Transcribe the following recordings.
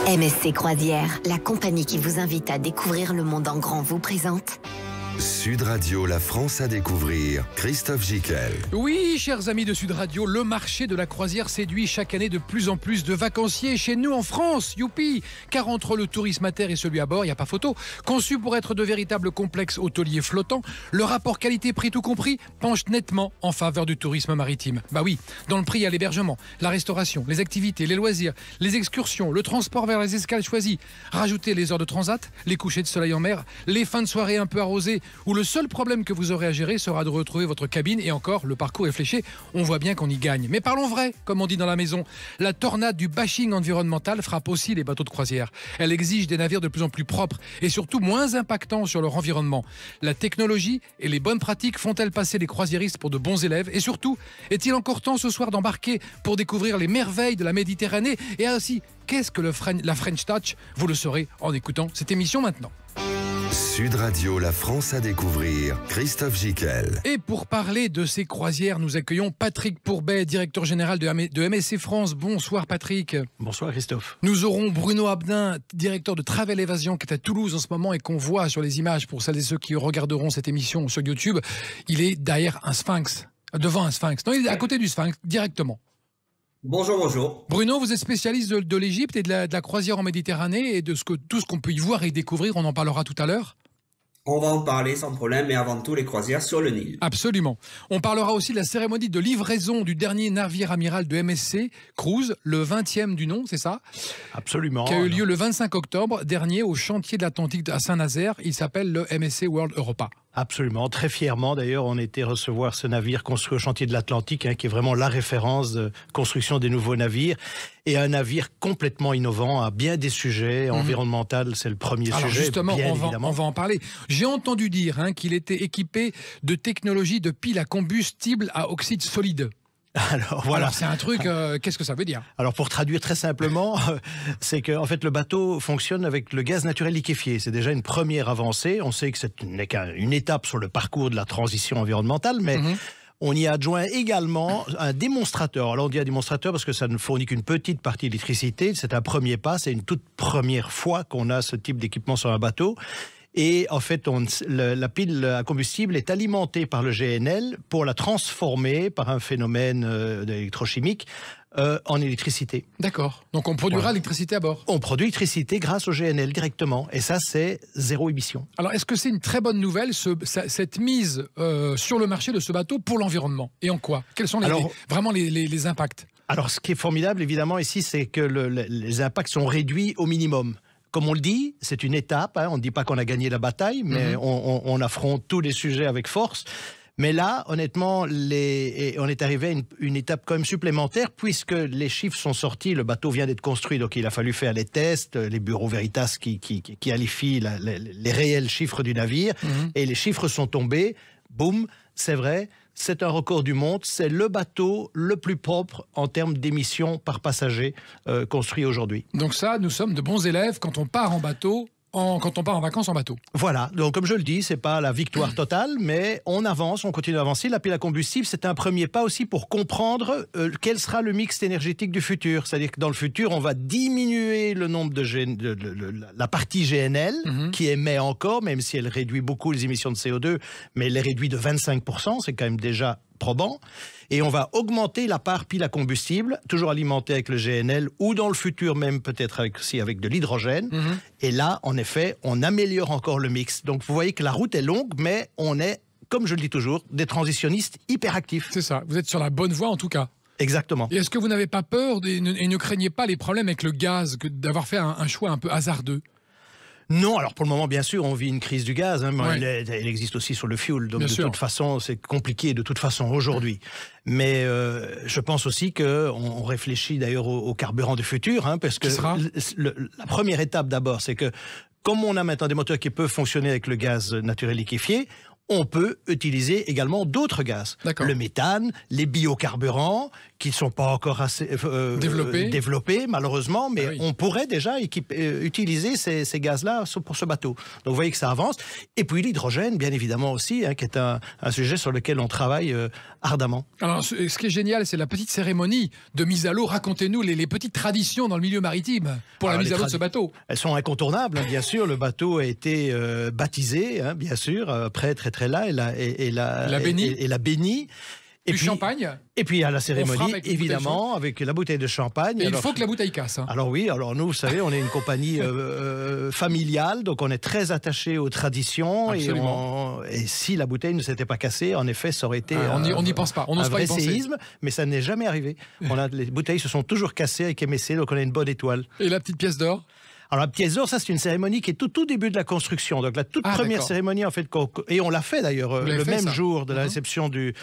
MSC Croisières, la compagnie qui vous invite à découvrir le monde en grand, vous présente Sud Radio, la France à découvrir, Christophe Gicquel. Oui, chers amis de Sud Radio, le marché de la croisière séduit chaque année de plus en plus de vacanciers chez nous en France, youpi. Car entre le tourisme à terre et celui à bord, il n'y a pas photo. Conçu pour être de véritables complexes hôteliers flottants, le rapport qualité-prix tout compris penche nettement en faveur du tourisme maritime. Bah oui, dans le prix, il y a l'hébergement, la restauration, les activités, les loisirs, les excursions, le transport vers les escales choisies. Rajoutez les heures de transat, les couchers de soleil en mer, les fins de soirée un peu arrosées, où le seul problème que vous aurez à gérer sera de retrouver votre cabine, et encore, le parcours est fléché, on voit bien qu'on y gagne. Mais parlons vrai, comme on dit dans la maison. La tornade du bashing environnemental frappe aussi les bateaux de croisière. Elle exige des navires de plus en plus propres et surtout moins impactants sur leur environnement. La technologie et les bonnes pratiques font-elles passer les croisiéristes pour de bons élèves? Et surtout, est-il encore temps ce soir d'embarquer pour découvrir les merveilles de la Méditerranée? Et ainsi, qu'est-ce que la French Touch? Vous le saurez en écoutant cette émission maintenant. Sud Radio, la France à découvrir, Christophe Gicquel. Et pour parler de ces croisières, nous accueillons Patrick Pourbet, directeur général de MSC France. Bonsoir Patrick. Bonsoir Christophe. Nous aurons Bruno Abdin, directeur de Travel Evasion, qui est à Toulouse en ce moment et qu'on voit sur les images pour celles et ceux qui regarderont cette émission sur YouTube. Il est derrière un sphinx, devant un sphinx. Non, il est à côté du sphinx, directement. Bonjour, bonjour. Bruno, vous êtes spécialiste de l'Égypte et de la croisière en Méditerranée et de tout ce qu'on peut y voir et découvrir. On en parlera tout à l'heure. On va en parler sans problème, mais avant tout, les croisières sur le Nil. Absolument. On parlera aussi de la cérémonie de livraison du dernier navire amiral de MSC Cruise, le 20e du nom, c'est ça? Absolument. Qui a eu lieu le 25 octobre dernier au chantier de l'Atlantique à Saint-Nazaire. Il s'appelle le MSC World Europa. Absolument, très fièrement d'ailleurs, on était recevoir ce navire construit au chantier de l'Atlantique, qui est vraiment la référence de construction des nouveaux navires, et un navire complètement innovant à bien des sujets. Environnemental, c'est le premier Alors sujet. Justement, bien on va en parler. J'ai entendu dire qu'il était équipé de technologies de piles à combustible à oxyde solide. Alors voilà. Alors c'est un truc, qu'est-ce que ça veut dire? Alors pour traduire très simplement, c'est que en fait le bateau fonctionne avec le gaz naturel liquéfié. C'est déjà une première avancée. On sait que c'est une étape sur le parcours de la transition environnementale, mais on y adjoint également un démonstrateur. Alors on dit un démonstrateur parce que ça ne fournit qu'une petite partie d'électricité. C'est un premier pas, c'est une toute première fois qu'on a ce type d'équipement sur un bateau. Et en fait, la pile à combustible est alimentée par le GNL pour la transformer par un phénomène électrochimique en électricité. D'accord. Donc on produira l'électricité à bord. On produit l'électricité grâce au GNL directement. Et ça, c'est zéro émission. Alors est-ce que c'est une très bonne nouvelle, cette mise sur le marché de ce bateau pour l'environnement? Et en quoi? Quels sont vraiment les impacts? Alors ce qui est formidable, évidemment, ici, c'est que les impacts sont réduits au minimum. Comme on le dit, c'est une étape. On ne dit pas qu'on a gagné la bataille, mais on affronte tous les sujets avec force. Mais là, honnêtement, on est arrivé à une étape quand même supplémentaire, puisque les chiffres sont sortis, le bateau vient d'être construit, donc il a fallu faire les tests, les bureaux Veritas qui qualifient les réels chiffres du navire, et les chiffres sont tombés. Boum, c'est vrai. C'est un record du monde, c'est le bateau le plus propre en termes d'émissions par passager construit aujourd'hui. Donc ça, nous sommes de bons élèves quand on part en bateau, quand on part en vacances en bateau. Voilà, donc comme je le dis, c'est pas la victoire totale, mais on avance, on continue d'avancer. La pile à combustible, c'est un premier pas aussi pour comprendre quel sera le mix énergétique du futur. C'est-à-dire que dans le futur, on va diminuer le nombre la partie GNL, qui émet encore, même si elle réduit beaucoup les émissions de CO2, mais elle les réduit de 25%, c'est quand même déjà probant. Et on va augmenter la part pile à combustible, toujours alimentée avec le GNL, ou dans le futur même peut-être aussi avec de l'hydrogène. Et là, en effet, on améliore encore le mix. Donc vous voyez que la route est longue, mais on est, comme je le dis toujours, des transitionnistes hyperactifs. C'est ça, vous êtes sur la bonne voie en tout cas. Exactement. Et est-ce que vous n'avez pas peur et ne craignez pas les problèmes avec le gaz, d'avoir fait un choix un peu hasardeux? Non, alors pour le moment, bien sûr, on vit une crise du gaz. Elle existe aussi sur le fuel. Donc toute façon, c'est compliqué de toute façon aujourd'hui. Mais je pense aussi qu'on réfléchit d'ailleurs au carburant du futur. Parce que la première étape d'abord, c'est que comme on a maintenant des moteurs qui peuvent fonctionner avec le gaz naturel liquéfié, on peut utiliser également d'autres gaz. Le méthane, les biocarburants, qui ne sont pas encore assez développés, malheureusement, mais on pourrait déjà utiliser ces gaz-là pour ce bateau. Donc vous voyez que ça avance. Et puis l'hydrogène, bien évidemment aussi, qui est un sujet sur lequel on travaille ardemment. Alors ce qui est génial, c'est la petite cérémonie de mise à l'eau. Racontez-nous les petites traditions dans le milieu maritime pour la mise à l'eau de ce bateau. Elles sont incontournables, bien sûr. Le bateau a été baptisé, bien sûr, prêtre est là et l'a béni. Et du champagne. Et puis il y a la cérémonie, évidemment, avec la bouteille de champagne. Et il faut que la bouteille casse. Alors oui, nous, vous savez, on est une compagnie familiale, donc on est très attaché aux traditions. Et si la bouteille ne s'était pas cassée, en effet, ça aurait été on n'y pense pas, on n'ose pas y penser. Séisme, mais ça n'est jamais arrivé. Les bouteilles se sont toujours cassées avec MSC, donc on a une bonne étoile. Et la petite pièce d'or ? Alors la pièce d'or, ça c'est une cérémonie qui est tout début de la construction. Donc la toute première cérémonie en fait, et on l'a fait d'ailleurs le même jour de la réception du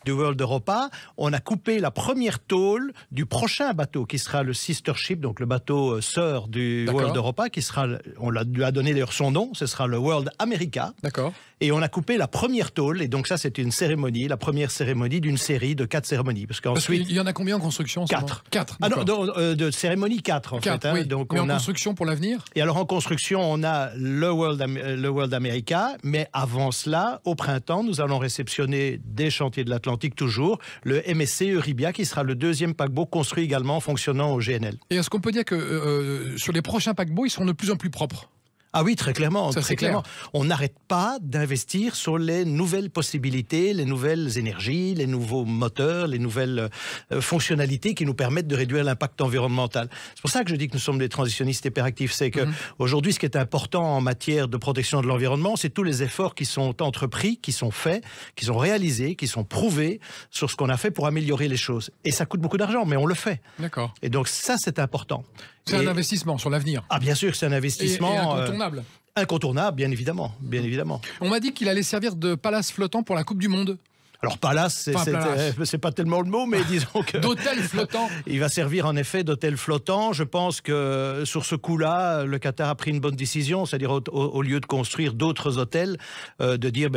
World Europa, on a coupé la première tôle du prochain bateau qui sera le Sister Ship, donc le bateau sœur du World Europa, qui sera, on lui a donné d'ailleurs son nom, ce sera le World America. D'accord. Et on a coupé la première tôle, et donc ça c'est une cérémonie, la première cérémonie d'une série de 4 cérémonies. Parce qu'il y en a combien en construction? 4. De cérémonie 4 en 4, fait. Oui. Donc mais en construction pour l'avenir? Et alors en construction, on a le World America, mais avant cela, au printemps, nous allons réceptionner des chantiers de l'Atlantique toujours, le MSC Euribia, qui sera le deuxième paquebot construit également fonctionnant au GNL. Et est-ce qu'on peut dire que sur les prochains paquebots, ils seront de plus en plus propres? Ah oui, très clairement. Ça, très clairement. On n'arrête pas d'investir sur les nouvelles possibilités, les nouvelles énergies, les nouveaux moteurs, les nouvelles fonctionnalités qui nous permettent de réduire l'impact environnemental. C'est pour ça que je dis que nous sommes des transitionnistes hyperactifs. C'est que aujourd'hui, ce qui est important en matière de protection de l'environnement, c'est tous les efforts qui sont entrepris, qui sont faits, qui sont réalisés, qui sont prouvés sur ce qu'on a fait pour améliorer les choses. Et ça coûte beaucoup d'argent, mais on le fait. D'accord. Et donc ça, c'est important. C'est un investissement sur l'avenir. Ah bien sûr, c'est un investissement. Et incontournable. Incontournable, bien évidemment. On m'a dit qu'il allait servir de palace flottant pour la Coupe du Monde. Alors palace, c'est pas tellement le mot, mais disons que... D'hôtel flottant. Il va servir en effet d'hôtel flottant. Je pense que sur ce coup-là, le Qatar a pris une bonne décision, c'est-à-dire au lieu de construire d'autres hôtels, de dire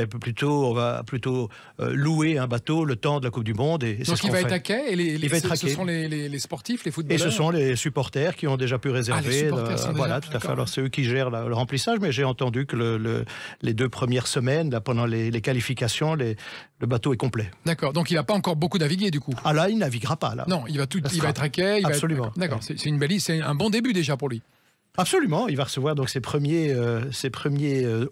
on va plutôt louer un bateau le temps de la Coupe du Monde. Donc il va être à quai et ce sont les sportifs, les footballeurs. Et ce sont les supporters qui ont déjà pu réserver. Voilà, tout à fait. Alors c'est eux qui gèrent le remplissage, mais j'ai entendu que les 2 premières semaines, là, pendant les qualifications, le bateau est complet. D'accord, donc il n'a pas encore beaucoup navigué du coup. Ah là, il ne naviguera pas là. Non, il va être à quai. Absolument. D'accord, c'est un bon début déjà pour lui. Absolument, il va recevoir donc ses premiers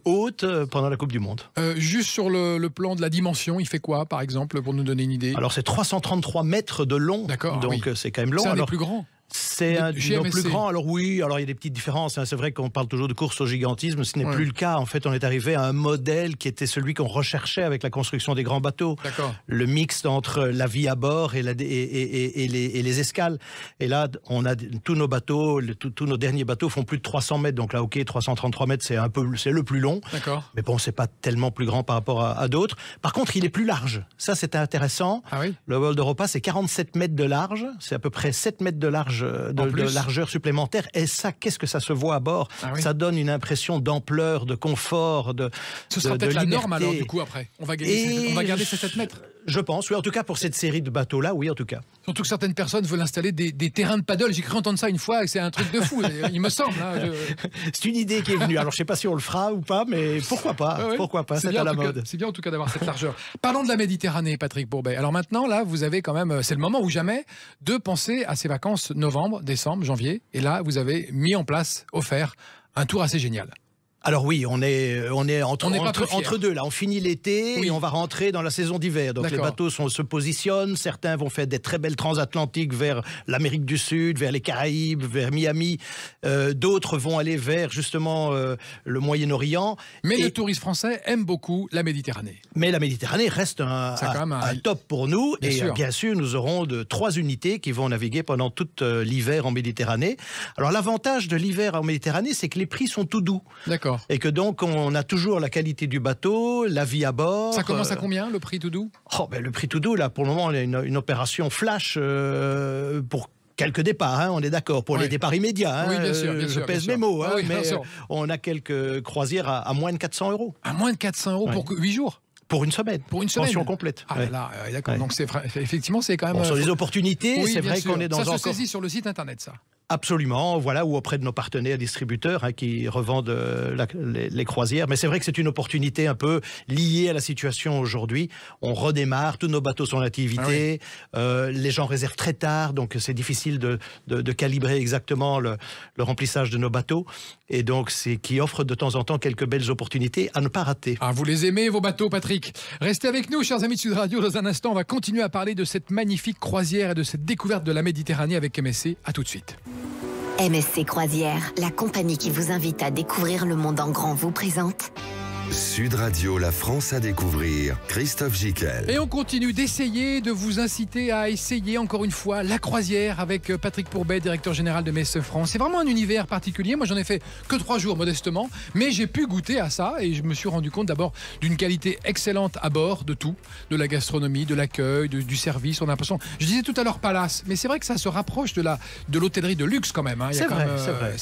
hôtes pendant la Coupe du Monde. Juste sur le plan de la dimension, il fait quoi par exemple pour nous donner une idée? Alors c'est 333 mètres de long, donc c'est quand même long. C'est un des plus grands. C'est un de nos plus grands. Alors oui, il y a des petites différences. C'est vrai qu'on parle toujours de course au gigantisme. Ce n'est plus le cas. En fait, on est arrivé à un modèle qui était celui qu'on recherchait avec la construction des grands bateaux. Le mixte entre la vie à bord et les escales. Et là, on a tous nos bateaux, tous nos derniers bateaux font plus de 300 mètres. Donc là, 333 mètres, c'est le plus long. Mais bon, c'est pas tellement plus grand par rapport à d'autres. Par contre, il est plus large. Ça, c'était intéressant. Ah oui. Le World Europa, c'est 47 mètres de large. C'est à peu près 7 mètres de large de largeur supplémentaire. Et ça, qu'est-ce que ça se voit à bord? Ça donne une impression d'ampleur, de confort, Ce sera peut-être la norme alors du coup après. On va garder ces 7 mètres. Je pense, oui, en tout cas pour cette série de bateaux-là, oui, en tout cas. Surtout que certaines personnes veulent installer des terrains de paddle. J'ai cru entendre ça une fois et c'est un truc de fou, il me semble. C'est une idée qui est venue. Alors je ne sais pas si on le fera ou pas, mais pourquoi pas, pourquoi pas, c'est à la mode. C'est bien en tout cas d'avoir cette largeur. Parlons de la Méditerranée, Patrick Bourbet. Alors maintenant, là, vous avez quand même, c'est le moment ou jamais, de penser à ces vacances novembre, décembre, janvier. Et là, vous avez mis en place, offert, un tour assez génial. Alors oui, on est entre deux là. On finit l'été et on va rentrer dans la saison d'hiver. Donc les bateaux se positionnent. Certains vont faire des très belles transatlantiques vers l'Amérique du Sud, vers les Caraïbes, vers Miami. D'autres vont aller vers justement le Moyen-Orient. Mais le touriste français aime beaucoup la Méditerranée. Mais la Méditerranée reste un top pour nous. Bien sûr, nous aurons 3 unités qui vont naviguer pendant tout l'hiver en Méditerranée. Alors l'avantage de l'hiver en Méditerranée, c'est que les prix sont tout doux. D'accord. Et que donc on a toujours la qualité du bateau, la vie à bord. Ça commence à combien le prix tout doux? Le prix tout doux, là pour le moment, on a une opération flash pour quelques départs, on est d'accord, pour les départs immédiats. Oui, bien sûr, je pèse mes mots, mais on a quelques croisières à moins de 400 €. À moins de 400 € pour 8 jours? Pour une semaine. Pour une semaine. Pension complète. Ah ouais. là, d'accord. Ouais. Donc effectivement, c'est quand même. Sur les opportunités, oui, c'est bien vrai sûr. qu'on est dans ça un. se saisit sur le site internet, ça. Absolument, voilà, ou auprès de nos partenaires distributeurs qui revendent les croisières. Mais c'est vrai que c'est une opportunité un peu liée à la situation aujourd'hui. On redémarre, tous nos bateaux sont en activité, les gens réservent très tard, donc c'est difficile de calibrer exactement le remplissage de nos bateaux. Et donc, c'est qui offre de temps en temps quelques belles opportunités à ne pas rater. Ah, vous les aimez, vos bateaux, Patrick. Restez avec nous, chers amis de Sud Radio. Dans un instant, on va continuer à parler de cette magnifique croisière et de cette découverte de la Méditerranée avec MSC. À tout de suite. MSC Croisière, la compagnie qui vous invite à découvrir le monde en grand, vous présente Sud Radio, la France à découvrir. Christophe Gickel. Et on continue d'essayer, de vous inciter à essayer encore une fois la croisière avec Patrick Pourbet, directeur général de MSC France. C'est vraiment un univers particulier. Moi, j'en ai fait que 3 jours modestement, mais j'ai pu goûter à ça et je me suis rendu compte d'abord d'une qualité excellente à bord de tout, de la gastronomie, de l'accueil, du service. On a l'impression, je disais tout à l'heure palace, mais c'est vrai que ça se rapproche de l'hôtellerie de luxe quand même. Hein. C'est vrai.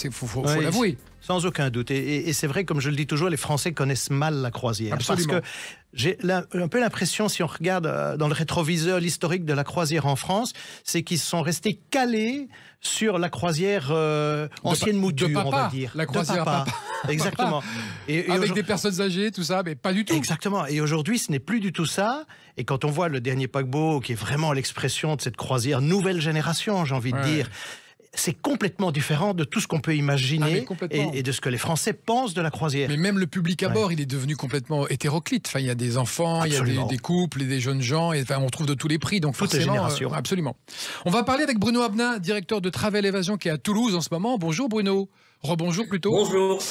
Faut l'avouer. Sans aucun doute. Et c'est vrai, comme je le dis toujours, les Français connaissent mal la croisière. Absolument. Parce que j'ai un peu l'impression, si on regarde dans le rétroviseur l'historique de la croisière en France, c'est qu'ils sont restés calés sur la croisière ancienne mouture, papa, on va dire. La croisière papa. Exactement. Et avec des personnes âgées, tout ça, mais pas du tout. Exactement. Et aujourd'hui, ce n'est plus du tout ça. Et quand on voit le dernier paquebot, qui est vraiment l'expression de cette croisière nouvelle génération, j'ai envie de dire, c'est complètement différent de tout ce qu'on peut imaginer et de ce que les Français pensent de la croisière. Mais même le public à bord, il est devenu complètement hétéroclite. Enfin, il y a des enfants, absolument. Il y a des couples et des jeunes gens. Et, enfin, on trouve de tous les prix. Donc toutes les générations. Absolument. On va parler avec Bruno Abnin, directeur de Travel Évasion, qui est à Toulouse en ce moment. Bonjour Bruno. Rebonjour plutôt.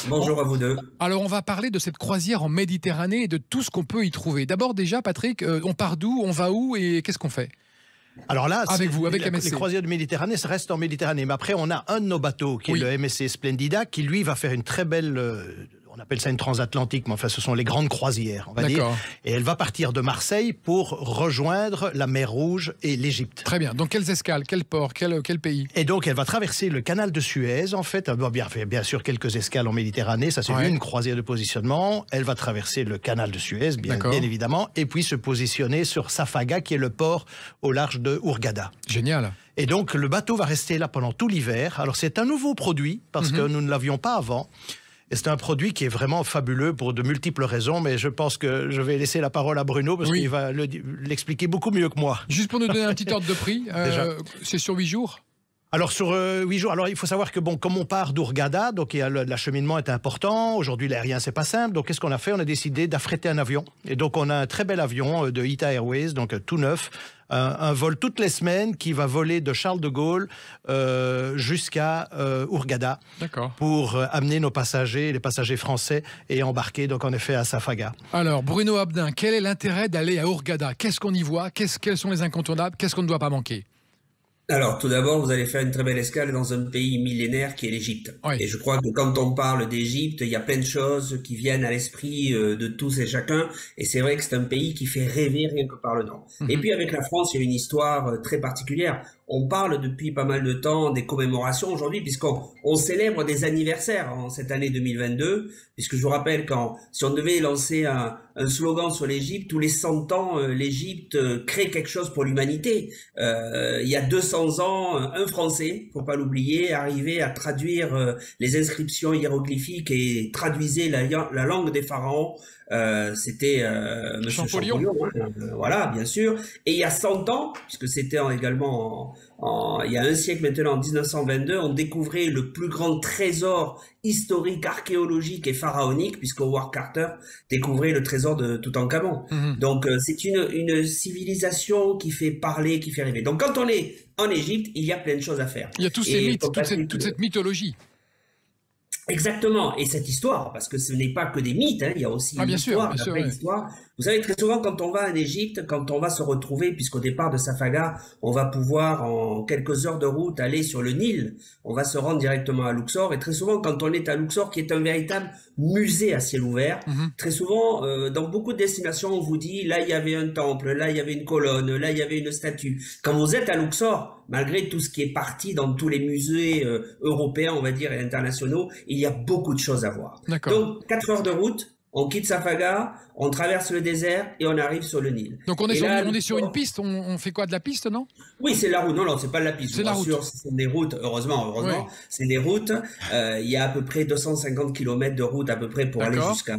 Bonjour à vous deux. Alors on va parler de cette croisière en Méditerranée et de tout ce qu'on peut y trouver. D'abord déjà, Patrick, on part d'où, on va où et qu'est-ce qu'on fait ? Alors là, avec vous, avec MSC. Les croisières de Méditerranée, ça reste en Méditerranée. Mais après, on a un de nos bateaux, qui est le MSC Splendida, qui lui va faire une très belle... on appelle ça une transatlantique, mais enfin, ce sont les grandes croisières, on va dire. Et elle va partir de Marseille pour rejoindre la mer Rouge et l'Égypte. Très bien. Donc, quelles escales, quel port, quel pays? Et donc, elle va traverser le canal de Suez, en fait. Elle va bien sûr quelques escales en Méditerranée. Ça, c'est une croisière de positionnement. Elle va traverser le canal de Suez, bien évidemment. Et puis se positionner sur Safaga, qui est le port au large de Hurghada. Génial. Et donc, le bateau va rester là pendant tout l'hiver. Alors, c'est un nouveau produit, parce que nous ne l'avions pas avant. Et c'est un produit qui est vraiment fabuleux pour de multiples raisons, mais je pense que je vais laisser la parole à Bruno parce qu'il va l'expliquer beaucoup mieux que moi. Juste pour nous donner un petit ordre de prix, c'est sur 8 jours ? Alors sur 8 jours, alors il faut savoir que comme on part d'Hurghada, donc l'acheminement est important. Aujourd'hui l'aérien c'est pas simple, donc qu'est-ce qu'on a fait ? On a décidé d'affréter un avion. Et donc on a un très bel avion de Ita Airways, donc tout neuf, un vol toutes les semaines qui va voler de Charles de Gaulle jusqu'à Hurghada pour amener nos passagers, les passagers français, et embarquer donc en effet à Safaga. Alors Bruno Abnin, quel est l'intérêt d'aller à Hurghada ? Qu'est-ce qu'on y voit ? Quels sont les incontournables ? Qu'est-ce qu'on ne doit pas manquer ? Alors, tout d'abord, vous allez faire une très belle escale dans un pays millénaire qui est l'Égypte. Et je crois que quand on parle d'Égypte, il y a plein de choses qui viennent à l'esprit de tous et chacun. Et c'est vrai que c'est un pays qui fait rêver rien que par le nom. Et puis avec la France, il y a une histoire très particulière. On parle depuis pas mal de temps des commémorations aujourd'hui, puisqu'on célèbre des anniversaires en cette année 2022, puisque je vous rappelle si on devait lancer un slogan sur l'Égypte, tous les 100 ans, l'Égypte crée quelque chose pour l'humanité. Il y a 200 ans, un Français, faut pas l'oublier, arrivait à traduire les inscriptions hiéroglyphiques et traduisait la langue des pharaons. C'était Monsieur Champollion, voilà, bien sûr. Et il y a 100 ans, puisque c'était également il y a un siècle maintenant, en 1922, on découvrait le plus grand trésor historique, archéologique et pharaonique, puisque Howard Carter découvrait le trésor de Toutankhamon. Donc c'est une civilisation qui fait parler, qui fait rêver. Donc quand on est en Égypte, il y a plein de choses à faire. Il y a tous ces mythes, toute cette mythologie. Exactement, et cette histoire, parce que ce n'est pas que des mythes, il y a aussi une histoire, une vraie histoire. Vous savez, très souvent, quand on va en Égypte, quand on va se retrouver, puisqu'au départ de Safaga, on va pouvoir, en quelques heures de route, aller sur le Nil, on va se rendre directement à Luxor, et très souvent, quand on est à Luxor, qui est un véritable musée à ciel ouvert, très souvent, dans beaucoup de destinations, on vous dit, là, il y avait un temple, là, il y avait une colonne, là, il y avait une statue. Quand vous êtes à Luxor, malgré tout ce qui est parti dans tous les musées européens, on va dire, et internationaux, il y a beaucoup de choses à voir. Donc, 4 heures de route, on quitte Safaga, on traverse le désert et on arrive sur le Nil. Donc on est sur une piste, on fait quoi, de la piste, non? Oui, c'est la route. Non, c'est pas de la piste. C'est la route. Ce sont des routes, heureusement, oui. C'est des routes. Il y a à peu près 250 km de route à peu près pour aller jusqu'à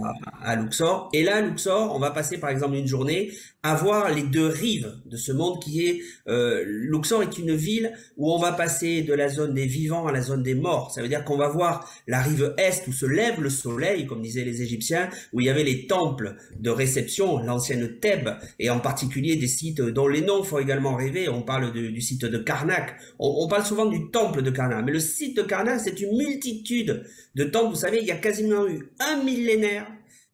Luxor. Et là, à Luxor, on va passer par exemple une journée à voir les deux rives de ce monde qui est... Luxor est une ville où on va passer de la zone des vivants à la zone des morts. Ça veut dire qu'on va voir la rive est où se lève le soleil, comme disaient les Égyptiens, où il y avait les temples de réception, l'ancienne Thèbes, et en particulier des sites dont les noms font également rêver. On parle du site de Karnak. On parle souvent du temple de Karnak, mais le site de Karnak, c'est une multitude de temples. Vous savez, il y a quasiment eu un millénaire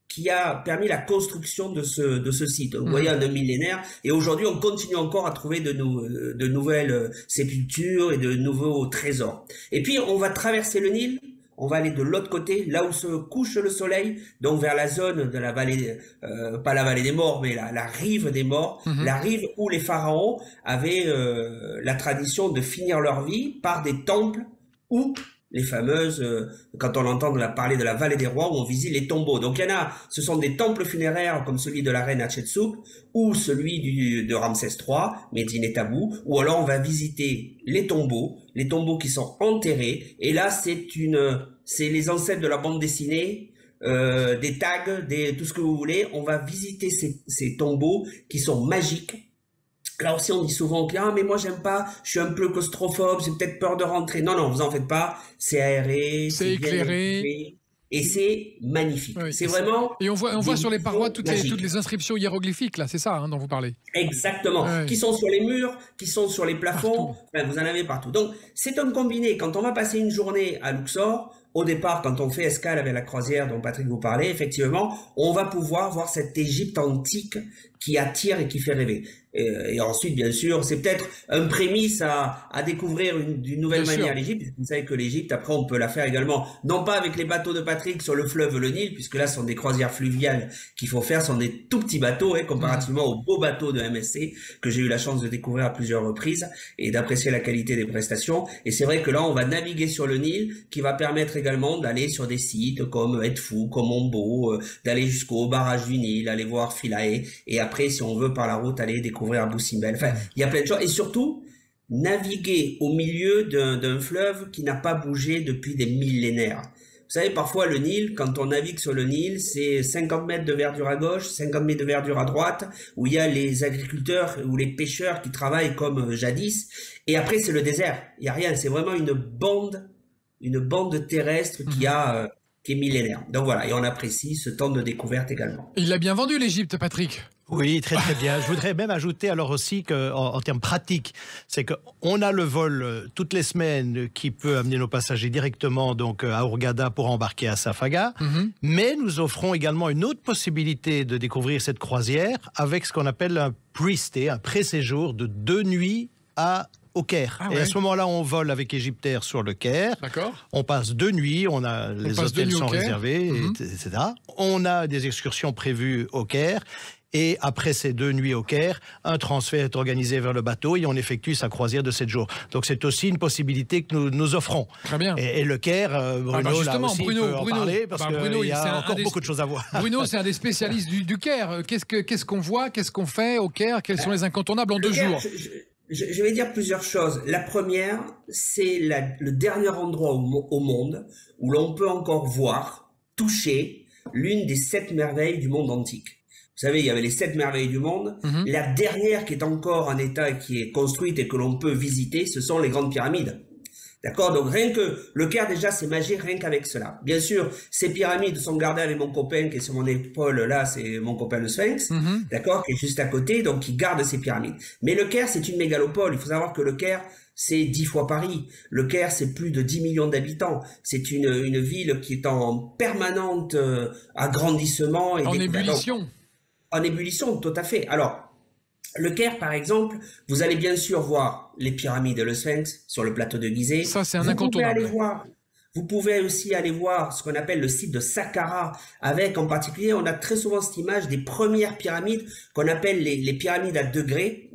qui a permis la construction de ce site. Vous voyez, un millénaire. Et aujourd'hui, on continue encore à trouver de nouvelles sépultures et de nouveaux trésors. Et puis, on va traverser le Nil. On va aller de l'autre côté, là où se couche le soleil, donc vers la zone de la vallée, pas la vallée des morts, mais la rive des morts, la rive où les pharaons avaient la tradition de finir leur vie par des temples où les fameuses, quand on entend parler de la vallée des rois, où on visite les tombeaux. Donc il y en a, ce sont des temples funéraires comme celui de la reine Hatshepsut, ou celui de Ramsès III, Medinet-Tabou, ou alors on va visiter les tombeaux qui sont enterrés, et là c'est les ancêtres de la bande dessinée, des tags, tout ce que vous voulez. On va visiter ces tombeaux qui sont magiques. Là aussi, on dit souvent que mais moi j'aime pas, je suis un peu claustrophobe, j'ai peut-être peur de rentrer. Non, vous en faites pas, c'est aéré, c'est éclairé. Et c'est magnifique. Oui, c'est vraiment... Et on voit sur les parois toutes les inscriptions hiéroglyphiques, là, c'est ça dont vous parlez. Exactement. Oui. Qui sont sur les murs, qui sont sur les plafonds. Enfin, vous en avez partout. Donc, c'est un combiné. Quand on va passer une journée à Luxor, au départ, quand on fait escale avec la croisière dont Patrick vous parlait, effectivement, on va pouvoir voir cette Égypte antique qui attire et qui fait rêver. Et ensuite, bien sûr, c'est peut-être un prémisse à découvrir d'une nouvelle manière l'Égypte. Vous savez que l'Égypte, après, on peut la faire également, non pas avec les bateaux de Patrick sur le fleuve le Nil, puisque là, ce sont des croisières fluviales qu'il faut faire, ce sont des tout petits bateaux, comparativement aux beaux bateaux de MSC que j'ai eu la chance de découvrir à plusieurs reprises et d'apprécier la qualité des prestations. Et c'est vrai que là, on va naviguer sur le Nil, qui va permettre également d'aller sur des sites comme Edfou, comme Ombo, d'aller jusqu'au barrage du Nil, aller voir Philae, et après, si on veut par la route, aller découvrir Abou Simbel. Enfin, il y a plein de choses. Et surtout, naviguer au milieu d'un fleuve qui n'a pas bougé depuis des millénaires. Vous savez, parfois, le Nil, quand on navigue sur le Nil, c'est 50 mètres de verdure à gauche, 50 mètres de verdure à droite, où il y a les agriculteurs ou les pêcheurs qui travaillent comme jadis. Et après, c'est le désert. Il n'y a rien. C'est vraiment une bande terrestre qui est millénaire. Donc voilà, et on apprécie ce temps de découverte également. Il l'a bien vendu, l'Égypte, Patrick. Oui, très très bien. Je voudrais même ajouter alors aussi qu'en termes pratiques, c'est qu'on a le vol toutes les semaines qui peut amener nos passagers directement donc à Hurghada pour embarquer à Safaga, mais nous offrons également une autre possibilité de découvrir cette croisière avec ce qu'on appelle un pre-stay, un pré-séjour de 2 nuits au Caire. Et à ce moment-là, on vole avec Égyptair sur le Caire. D'accord. On passe 2 nuits, les hôtels sont réservés, etc. On a des excursions prévues au Caire. Et après ces 2 nuits au Caire, un transfert est organisé vers le bateau et on effectue sa croisière de 7 jours. Donc c'est aussi une possibilité que nous offrons. Très bien. Et le Caire, Bruno, là aussi, peut en parler parce qu'il y a encore beaucoup de choses à voir. Bruno, c'est un des spécialistes du Caire. Qu'est-ce qu'on voit, qu'est-ce qu'on fait au Caire? Quels sont les incontournables en 2 jours? Je vais dire plusieurs choses. La première, c'est le dernier endroit au monde où l'on peut encore voir, toucher l'une des 7 merveilles du monde antique. Vous savez, il y avait les 7 merveilles du monde. La dernière qui est encore en état, qui est construite et que l'on peut visiter, ce sont les grandes pyramides. D'accord? Donc rien que le Caire, déjà, c'est magique rien qu'avec cela. Bien sûr, ces pyramides sont gardées avec mon copain qui est sur mon épaule, là, c'est mon copain le Sphinx, d'accord, qui est juste à côté, donc qui garde ces pyramides. Mais le Caire, c'est une mégalopole. Il faut savoir que le Caire, c'est 10 fois Paris. Le Caire, c'est plus de 10 millions d'habitants. C'est une ville qui est en permanente agrandissement. Et en ébullition. En ébullition, tout à fait. Alors, le Caire, par exemple, vous allez bien sûr voir les pyramides et le Sphinx sur le plateau de Gizeh. Ça, c'est un incontournable. Vous pouvez aussi aller voir ce qu'on appelle le site de Saqqara, avec en particulier, on a très souvent cette image des premières pyramides qu'on appelle les pyramides à degrés,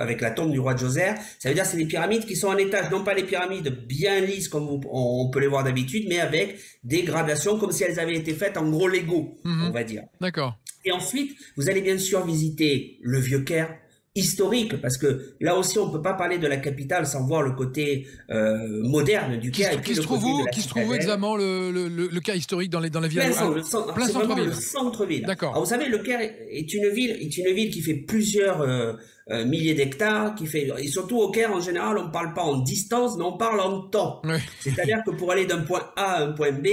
avec la tombe du roi Djoser. Ça veut dire que c'est des pyramides qui sont en étage, non pas les pyramides bien lisses comme on peut les voir d'habitude, mais avec des gradations comme si elles avaient été faites en gros Lego, on va dire. D'accord. Et ensuite, vous allez bien sûr visiter le Vieux-Caire, historique, parce que là aussi on peut pas parler de la capitale sans voir le côté moderne du Caire. Qui se trouve où exactement le Caire historique dans la ville? Plein centre-ville. Le centre-ville. D'accord. Vous savez, le Caire est une ville qui fait plusieurs milliers d'hectares, et surtout au Caire en général on parle pas en distance, mais on parle en temps. Oui. C'est-à-dire que pour aller d'un point A à un point B,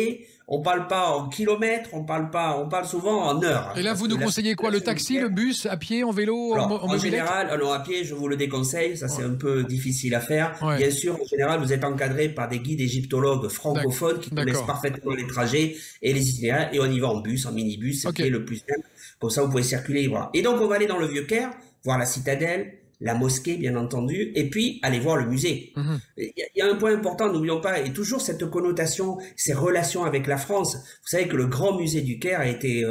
on parle pas en kilomètres, on parle souvent en heures. Et là, vous nous conseillez quoi? Le taxi, le bus, à pied, en vélo, en général, alors à pied, je vous le déconseille. Ça, c'est un peu difficile à faire. Ouais. Bien sûr, en général, vous êtes encadré par des guides égyptologues francophones qui connaissent parfaitement les trajets et les itinéraires. Et on y va en bus, en minibus. C'est le plus simple. Comme ça, vous pouvez circuler. Voilà. Et donc, on va aller dans le Vieux-Caire, voir la citadelle, la mosquée, bien entendu, et puis aller voir le musée. Il y a un point important, n'oublions pas, et toujours cette connotation, ces relations avec la France. Vous savez que le grand musée du Caire a été,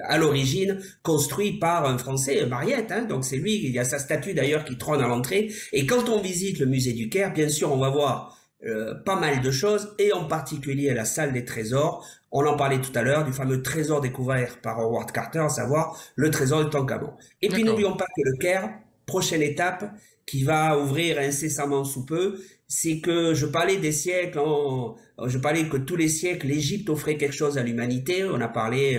à l'origine, construit par un Français, Mariette, donc c'est lui, il y a sa statue d'ailleurs qui trône à l'entrée. Et quand on visite le musée du Caire, bien sûr, on va voir pas mal de choses, et en particulier la salle des trésors. On en parlait tout à l'heure, du fameux trésor découvert par Howard Carter, à savoir le trésor de Toutankhamon. Et puis n'oublions pas que le Caire, prochaine étape qui va ouvrir incessamment sous peu, c'est que je parlais des siècles, je parlais que tous les siècles, l'Égypte offrait quelque chose à l'humanité. On a parlé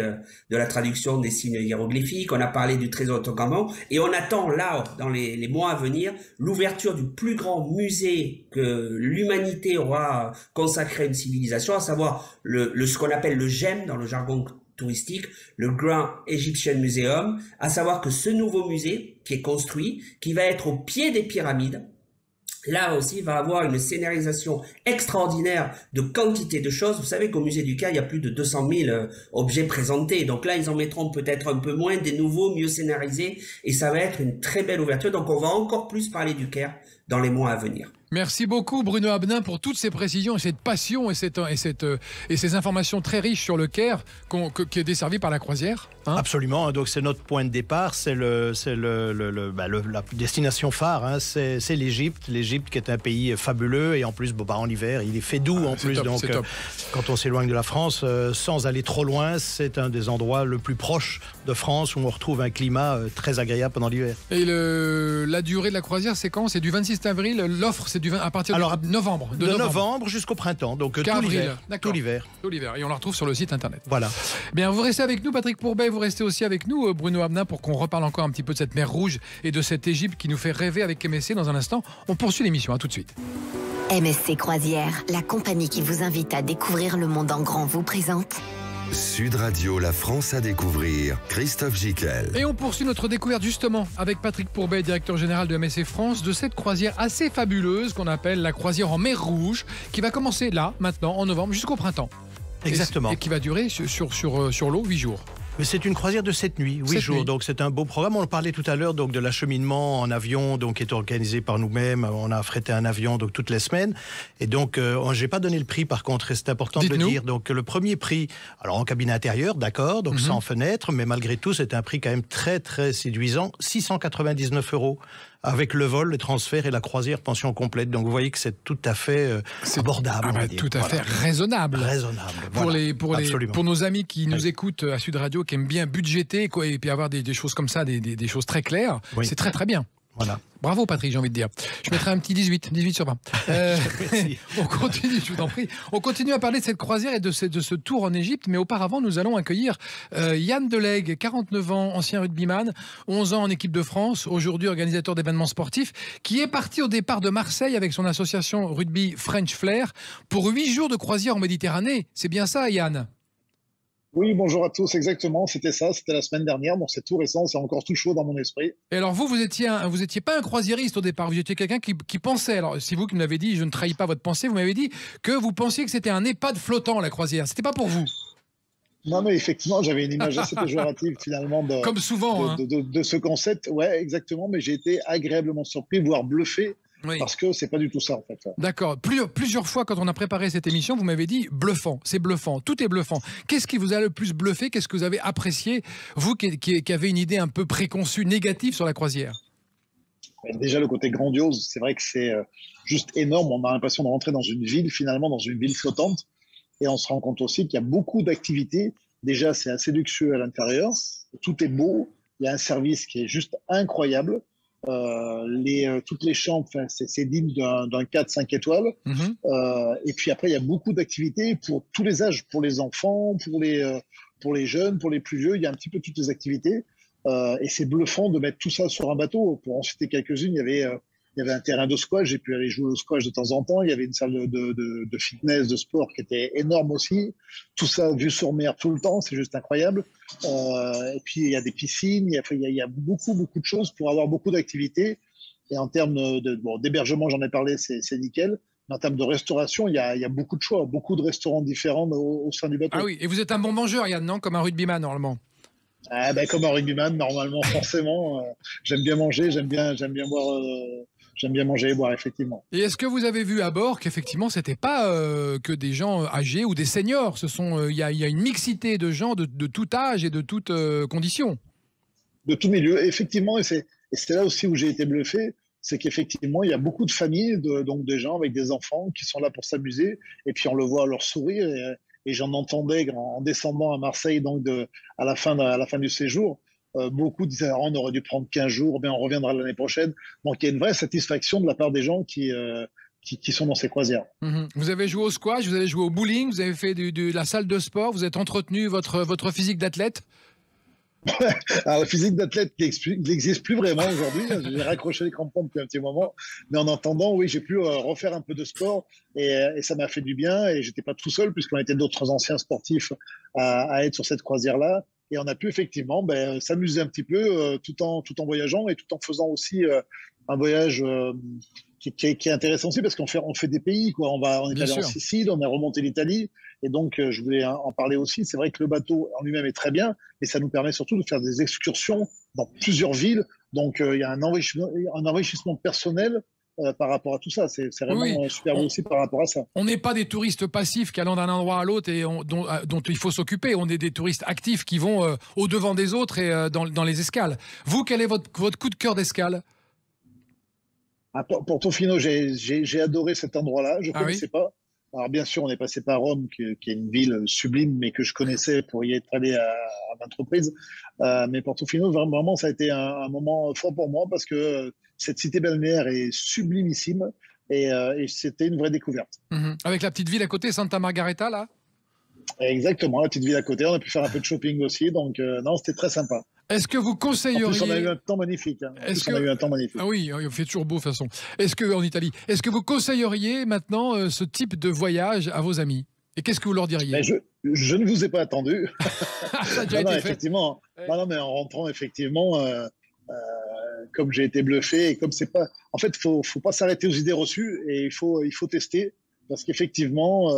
de la traduction des signes hiéroglyphiques, on a parlé du trésor de Toutankhamon, et on attend là, dans les mois à venir, l'ouverture du plus grand musée que l'humanité aura consacré à une civilisation, à savoir ce qu'on appelle le GEM dans le jargon touristique, le Grand Egyptian Museum, à savoir que ce nouveau musée qui est construit, qui va être au pied des pyramides, là aussi va avoir une scénarisation extraordinaire de quantité de choses. Vous savez qu'au musée du Caire, il y a plus de 200 000 objets présentés. Donc là, ils en mettront peut-être un peu moins, des nouveaux, mieux scénarisés, et ça va être une très belle ouverture. Donc on va encore plus parler du Caire dans les mois à venir. Merci beaucoup Bruno Abnin pour toutes ces précisions et cette passion et ces informations très riches sur le Caire qui est desservi par la croisière. Absolument, donc c'est notre point de départ, c'est la destination phare, c'est l'Égypte. L'Égypte qui est un pays fabuleux et en plus en hiver il est fait doux en plus, donc quand on s'éloigne de la France sans aller trop loin, c'est un des endroits le plus proche de France où on retrouve un climat très agréable pendant l'hiver. Et la durée de la croisière c'est quand? C'est du 26 avril, l'offre c'est à partir de novembre. De novembre jusqu'au printemps, donc tout l'hiver. Tout l'hiver. Et on la retrouve sur le site internet. Voilà. Bien, vous restez avec nous, Patrick Pourbet, vous restez aussi avec nous, Bruno Abnin, pour qu'on reparle encore un petit peu de cette mer Rouge et de cette Égypte qui nous fait rêver avec MSC dans un instant. On poursuit l'émission, à tout de suite. MSC Croisière, la compagnie qui vous invite à découvrir le monde en grand, vous présente Sud Radio, la France à découvrir, Christophe Gicquel. Et on poursuit notre découverte justement avec Patrick Pourbet, directeur général de MSC France, de cette croisière assez fabuleuse qu'on appelle la croisière en mer Rouge, qui va commencer là, maintenant, en novembre, jusqu'au printemps. Exactement. Et qui va durer sur l'eau 8 jours. Mais c'est une croisière de 7 nuits, 8 jours, donc c'est un beau programme. On parlait tout à l'heure donc de l'acheminement en avion, donc qui est organisé par nous-mêmes. On a affrété un avion donc toutes les semaines. Et donc, j'ai pas donné le prix par contre, et c'est important de le dire. Donc le premier prix, alors en cabine intérieure, d'accord, donc sans fenêtre, mais malgré tout, c'est un prix quand même très très séduisant, 699 € avec le vol, les transferts et la croisière pension complète. Donc vous voyez que c'est tout à fait abordable. Tout à fait raisonnable. Pour nos amis qui nous écoutent à Sud Radio, qui aiment bien budgéter et puis avoir des choses comme ça, des choses très claires, c'est très très bien. Voilà. Bravo Patrick, j'ai envie de dire. Je mettrai un petit 18 sur 20. On continue, je vous en prie. On continue à parler de cette croisière et de ce tour en Égypte, mais auparavant, nous allons accueillir Yann Delegue, 49 ans, ancien rugbyman, 11 ans en équipe de France, aujourd'hui organisateur d'événements sportifs, qui est parti au départ de Marseille avec son association rugby French Flair pour 8 jours de croisière en Méditerranée. C'est bien ça, Yann? Oui, bonjour à tous, exactement, c'était ça, c'était la semaine dernière, donc c'est tout récent, c'est encore tout chaud dans mon esprit. Et alors vous étiez pas un croisiériste au départ, vous étiez quelqu'un qui pensait, alors c'est vous qui me l'avez dit, je ne trahis pas votre pensée, vous m'avez dit que vous pensiez que c'était un EHPAD flottant la croisière, c'était pas pour vous? Non mais effectivement, j'avais une image assez péjorative finalement comme souvent, de ce concept, ouais exactement, mais j'ai été agréablement surpris, voire bluffé Oui. Parce que c'est pas du tout ça, en fait. D'accord. Plusieurs fois, quand on a préparé cette émission, vous m'avez dit bluffant, c'est bluffant, tout est bluffant. Qu'est-ce qui vous a le plus bluffé? Qu'est-ce que vous avez apprécié, vous qui avez une idée un peu préconçue, négative sur la croisière? Déjà, le côté grandiose, c'est vrai que c'est juste énorme. On a l'impression de rentrer dans une ville, finalement, dans une ville flottante. Et on se rend compte aussi qu'il y a beaucoup d'activités. Déjà, c'est assez luxueux à l'intérieur. Tout est beau. Il y a un service qui est juste incroyable. Toutes les chambres, c'est digne d'un 4-5 étoiles. Et puis après, il y a beaucoup d'activités pour tous les âges, pour les enfants, pour les jeunes, pour les plus vieux. Il y a un petit peu toutes les activités. Et c'est bluffant de mettre tout ça sur un bateau. Pour en citer quelques-unes, il y avait un terrain de squash, j'ai pu aller jouer au squash de temps en temps. Il y avait une salle de fitness, de sport qui était énorme aussi. Tout ça vu sur mer tout le temps, c'est juste incroyable. Et puis il y a des piscines, il y a beaucoup de choses pour avoir beaucoup d'activités. Et en termes d'hébergement, j'en ai parlé, c'est nickel. Mais en termes de restauration, il y a beaucoup de choix, beaucoup de restaurants différents au sein du bateau. Ah oui, et vous êtes un bon mangeur, Yann, non? Comme un rugbyman, normalement. Comme un rugbyman, normalement, forcément. J'aime bien manger, j'aime bien boire. J'aime bien manger et boire, effectivement. Et est-ce que vous avez vu à bord qu'effectivement, c'était pas que des gens âgés ou des seniors? Il y a une mixité de gens de tout âge et de toutes conditions. De tout milieu, effectivement. Et c'est là aussi où j'ai été bluffé. C'est qu'effectivement, il y a beaucoup de familles, donc des gens avec des enfants qui sont là pour s'amuser. Et puis, on le voit à leur sourire. Et j'en entendais en descendant à Marseille, donc à la fin du séjour. Beaucoup disaient on aurait dû prendre 15 jours, on reviendra l'année prochaine. Donc il y a une vraie satisfaction de la part des gens qui sont dans ces croisières. Vous avez joué au squash, vous avez joué au bowling, vous avez fait de la salle de sport, vous êtes entretenu votre physique d'athlète? Alors, le physique d'athlète n'existe plus vraiment aujourd'hui. J'ai raccroché les crampons depuis un petit moment. Mais en attendant, oui, j'ai pu refaire un peu de sport et ça m'a fait du bien. Et j'étais pas tout seul puisqu'on était d'autres anciens sportifs à être sur cette croisière-là. Et on a pu effectivement s'amuser un petit peu tout en voyageant et tout en faisant aussi un voyage qui est intéressant aussi parce qu'on fait des pays, quoi. On est allé en Sicile, on a remonté l'Italie. Et donc, je voulais en parler aussi. C'est vrai que le bateau en lui-même est très bien, mais ça nous permet surtout de faire des excursions dans plusieurs villes. Donc, il y a un enrichissement personnel par rapport à tout ça. C'est vraiment super beau aussi par rapport à ça. On n'est pas des touristes passifs qui allant d'un endroit à l'autre et dont il faut s'occuper. On est des touristes actifs qui vont au-devant des autres et dans les escales. Vous, quel est votre coup de cœur d'escale? À Portofino, j'ai adoré cet endroit-là. Je ne connaissais pas. Alors bien sûr, on est passé par Rome, qui est une ville sublime, mais que je connaissais pour y être allé à maintes reprises. Mais Portofino, vraiment, ça a été un moment fort pour moi parce que cette cité balnéaire est sublimissime et c'était une vraie découverte. Avec la petite ville à côté, Santa Margareta, là? Exactement, la petite ville à côté. On a pu faire un peu de shopping aussi, donc non, c'était très sympa. Est-ce que vous conseilleriez... En plus, on a eu un temps magnifique. Ah oui, il fait toujours beau de toute façon. En Italie, est-ce que vous conseilleriez maintenant ce type de voyage à vos amis? Et qu'est-ce que vous leur diriez? Je ne vous ai pas attendu. Ça a déjà été fait. Effectivement. Non, mais en rentrant, effectivement, comme j'ai été bluffé, et comme c'est pas... En fait, faut pas s'arrêter aux idées reçues et il faut tester. Parce qu'effectivement,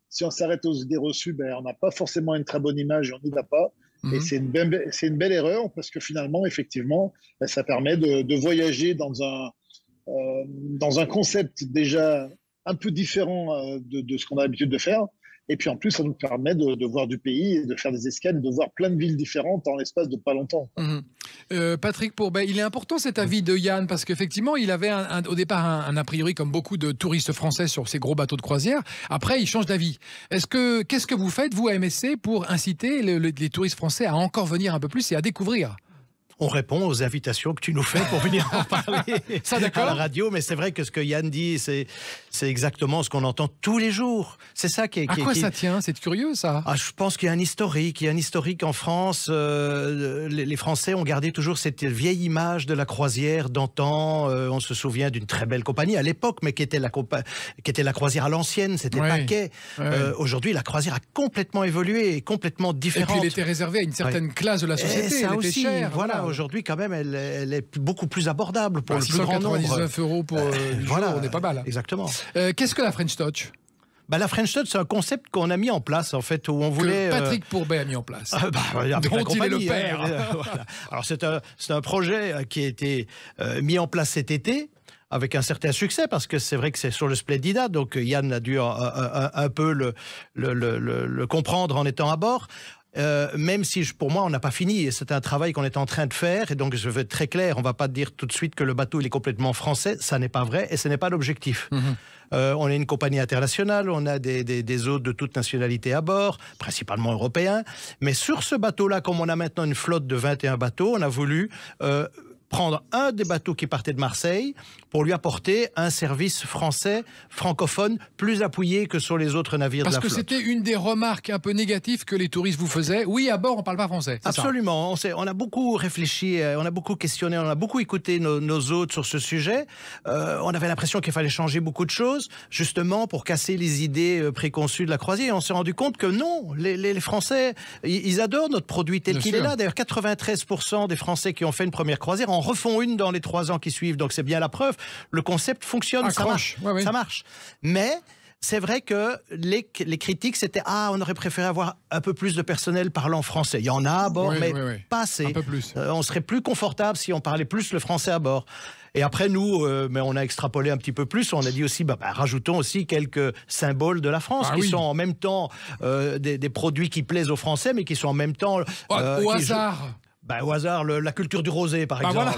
si on s'arrête aux idées reçues, on n'a pas forcément une très bonne image et on n'y va pas. Et c'est une belle erreur parce que finalement, effectivement, ça permet de voyager dans un concept déjà un peu différent de ce qu'on a l'habitude de faire. Et puis en plus, ça nous permet de voir du pays, et de faire des escales, et de voir plein de villes différentes en l'espace de pas longtemps. Patrick Pourbet, il est important cet avis de Yann parce qu'effectivement, il avait au départ un a priori comme beaucoup de touristes français sur ces gros bateaux de croisière. Après, il change d'avis. Qu'est-ce que vous faites, vous, à MSC, pour inciter les touristes français à encore venir un peu plus et à découvrir? On répond aux invitations que tu nous fais pour venir en parler à la radio, mais c'est vrai que ce que Yann dit, c'est exactement ce qu'on entend tous les jours. C'est ça qui est... À quoi ça tient? C'est curieux, ça. Je pense qu'il y a un historique. Il y a un historique en France. Les Français ont gardé toujours cette vieille image de la croisière d'antan. On se souvient d'une très belle compagnie à l'époque, mais qui était la croisière à l'ancienne. C'était Paquet. Aujourd'hui, la croisière a complètement évolué et complètement différente. Et puis, elle était réservée à une certaine classe de la société. Ça elle aussi, était chère. Voilà. Aujourd'hui, quand même, elle est beaucoup plus abordable pour le plus grand nombre. 699 € pour une jour, on est pas mal. Exactement. Qu'est-ce que la French Touch? La French Touch, c'est un concept qu'on a mis en place, en fait, où on voulait... Que Patrick Pourbet a mis en place. Dont il est le père. Voilà. Alors, c'est un projet qui a été mis en place cet été, avec un certain succès, parce que c'est vrai que c'est sur le Splendida, donc Yann a dû un peu le comprendre en étant à bord. Même si pour moi on n'a pas fini, et c'est un travail qu'on est en train de faire, et donc je veux être très clair, on ne va pas dire tout de suite que le bateau il est complètement français, ça n'est pas vrai et ce n'est pas l'objectif. On est une compagnie internationale, on a des hôtes de toute nationalité à bord, principalement européens, mais sur ce bateau-là, comme on a maintenant une flotte de 21 bateaux, on a voulu prendre un des bateaux qui partait de Marseille pour lui apporter un service français, francophone, plus appuyé que sur les autres navires de la flotte. Parce que c'était une des remarques un peu négatives que les touristes vous faisaient. Oui, à bord, on ne parle pas français. Absolument. On a beaucoup réfléchi, on a beaucoup questionné, on a beaucoup écouté nos hôtes sur ce sujet. On avait l'impression qu'il fallait changer beaucoup de choses, justement pour casser les idées préconçues de la croisière. Et on s'est rendu compte que non, les Français, ils adorent notre produit tel qu'il est là. D'ailleurs, 93% des Français qui ont fait une première croisière en refont une dans les 3 ans qui suivent. Donc c'est bien la preuve. Le concept fonctionne, ça marche. Ouais. Ça marche. Mais c'est vrai que les critiques, c'était « Ah, on aurait préféré avoir un peu plus de personnel parlant français. » Il y en a à bord, mais pas assez. Un peu plus. On serait plus confortable si on parlait plus le français à bord. Et après, nous, mais on a extrapolé un petit peu plus. On a dit aussi, rajoutons aussi quelques symboles de la France qui sont en même temps des produits qui plaisent aux Français, mais qui sont en même temps... au hasard. Au hasard, la culture du rosé, par exemple.